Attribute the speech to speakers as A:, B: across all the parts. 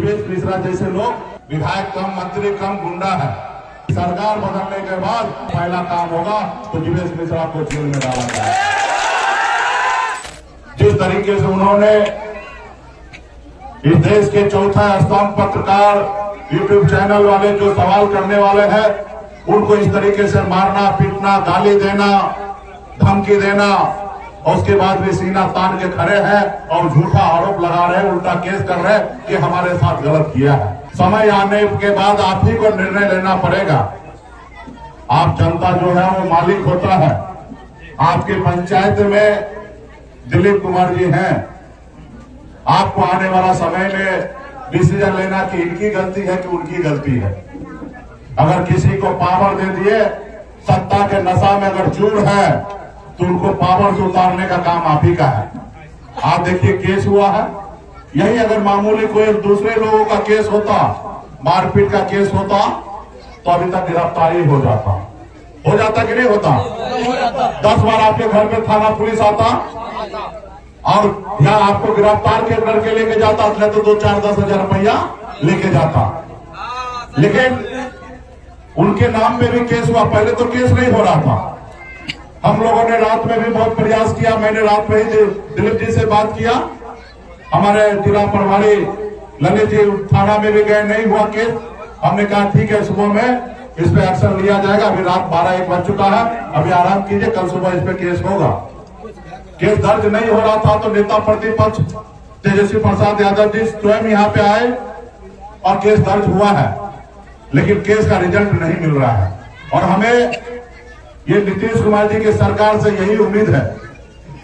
A: जीवेश मिश्रा जैसे लोग विधायक कम, मंत्री कम, गुंडा है। सरकार बदलने के बाद पहला काम होगा तो जीवेश मिश्रा को जेल में डाला जाए। जिस तरीके से उन्होंने इस देश के चौथा स्तंभ पत्रकार, यूट्यूब चैनल वाले जो सवाल करने वाले हैं, उनको इस तरीके से मारना, पीटना, गाली देना, धमकी देना, और उसके बाद भी सीना तान के खड़े हैं और झूठा आरोप लगा रहे हैं, उल्टा केस कर रहे हैं कि हमारे साथ गलत किया है। समय आने के बाद आप ही को निर्णय लेना पड़ेगा। आप जनता जो है वो मालिक होता है। आपके पंचायत में दिलीप कुमार जी हैं। आपको आने वाला समय में डिसीजन लेना कि इनकी गलती है कि उनकी गलती है। अगर किसी को पावर दे दिए, सत्ता के नशा में अगर चूर है, तो उनको पावर से उतारने का काम आप ही का है। आप देखिए केस हुआ है, यही अगर मामूली कोई दूसरे लोगों का केस होता, मारपीट का केस होता, तो अभी तक गिरफ्तारी हो जाता कि नहीं होता? 10 बार आपके घर पे थाना पुलिस आता और यहाँ आपको गिरफ्तार के करके लेके जाता, तो 2-4-10 हजार रुपया लेके जाता। लेकिन उनके नाम पे भी केस हुआ, पहले तो केस नहीं हो रहा था। हम लोगों ने रात में भी बहुत प्रयास किया, मैंने रात में ही दिलीप जी से बात किया, हमारे जिला प्रभारी ललित जी थाना में भी गए, नहीं हुआ केस। हमने कहा ठीक है, सुबह में इस पे एक्शन लिया जाएगा। अभी रात 12-1 बज चुका है, अभी आराम कीजिए, कल सुबह इस पे केस होगा। केस दर्ज नहीं हो रहा था तो नेता प्रतिपक्ष तेजस्वी प्रसाद यादव जी स्वयं यहाँ पे आए और केस दर्ज हुआ है, लेकिन केस का रिजल्ट नहीं मिल रहा है। और हमें ये नीतीश कुमार जी की सरकार से यही उम्मीद है,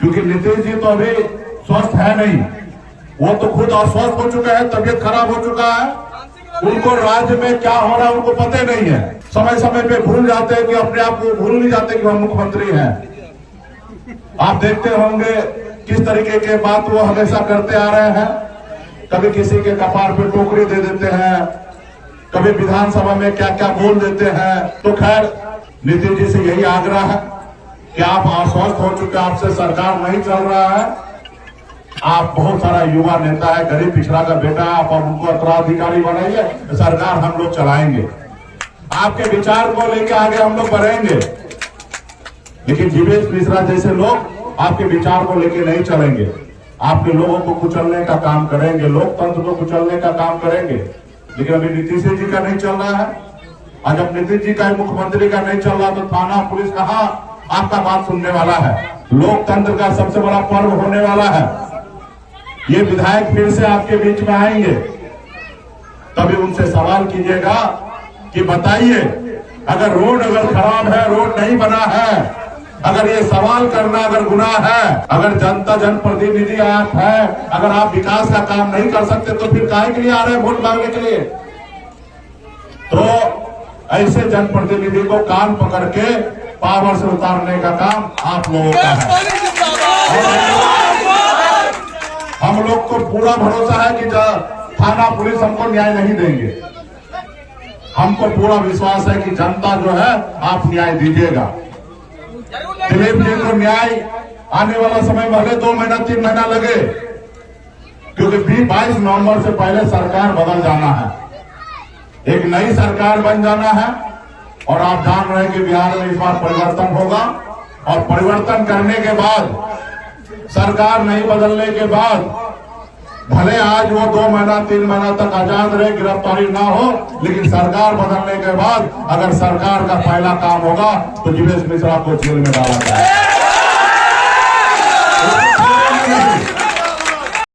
A: क्योंकि नीतीश जी तो अभी स्वस्थ है नहीं, वो तो खुद अस्वस्थ हो चुका है, तबियत खराब हो चुका है। उनको राज्य में क्या हो रहा है उनको पता नहीं है। समय समय पे भूल जाते हैं कि अपने आप को भूल नहीं जाते कि हम मुख्यमंत्री हैं। आप देखते होंगे किस तरीके के बात वो हमेशा करते आ रहे हैं। कभी किसी के कपार पे टोकरी दे देते हैं, कभी विधानसभा में क्या क्या बोल देते हैं। तो खैर नीतीश जी से यही आग्रह है कि आप अस्वस्थ हो चुके, आपसे सरकार नहीं चल रहा है। आप बहुत सारा युवा नेता है, गरीब पिछड़ा का बेटा है, आप उनको उत्तराधिकारी बनाइए, सरकार हम लोग चलाएंगे। आपके विचार को लेकर आगे हम लोग बढ़ेंगे। लेकिन जीवेश मिश्रा जैसे लोग आपके विचार को लेकर नहीं चलेंगे, आपके लोगों को कुचलने का काम करेंगे, लोकतंत्र को कुचलने का काम करेंगे। लेकिन अभी नीतीश जी का नहीं चल रहा है। और जब नीतीश जी का, मुख्यमंत्री का नहीं चल रहा, तो थाना पुलिस कहाँ आपका बात सुनने वाला है? लोकतंत्र का सबसे बड़ा पर्व होने वाला है। ये विधायक फिर से आपके बीच में आएंगे, तभी उनसे सवाल कीजिएगा कि बताइए, अगर रोड अगर खराब है, रोड नहीं बना है, अगर ये सवाल करना अगर गुनाह है, अगर जनता जनप्रतिनिधि आप है, अगर आप विकास का काम नहीं कर सकते, तो फिर काहे के लिए आ रहे हैं वोट मांगने के लिए? तो ऐसे जनप्रतिनिधि को कान पकड़ के पावर से उतारने का काम आप लोगों का है। हम लोग को पूरा भरोसा है कि थाना पुलिस हमको न्याय नहीं देंगे। हमको पूरा विश्वास है कि जनता जो है आप न्याय दीजिएगा। दिलीप जी को न्याय आने वाला समय भले 2 महीना 3 महीना लगे, क्योंकि 22 नवंबर से पहले सरकार बदल जाना है, एक नई सरकार बन जाना है। और आप जान रहे हैं कि बिहार में इस बार परिवर्तन होगा, और परिवर्तन करने के बाद, सरकार नहीं बदलने के बाद, भले आज वो 2 महीना 3 महीना तक आजाद रहे, गिरफ्तारी ना हो, लेकिन सरकार बदलने के बाद अगर सरकार का पहला काम होगा तो जीवेश मिश्रा को जेल में डाला जाए।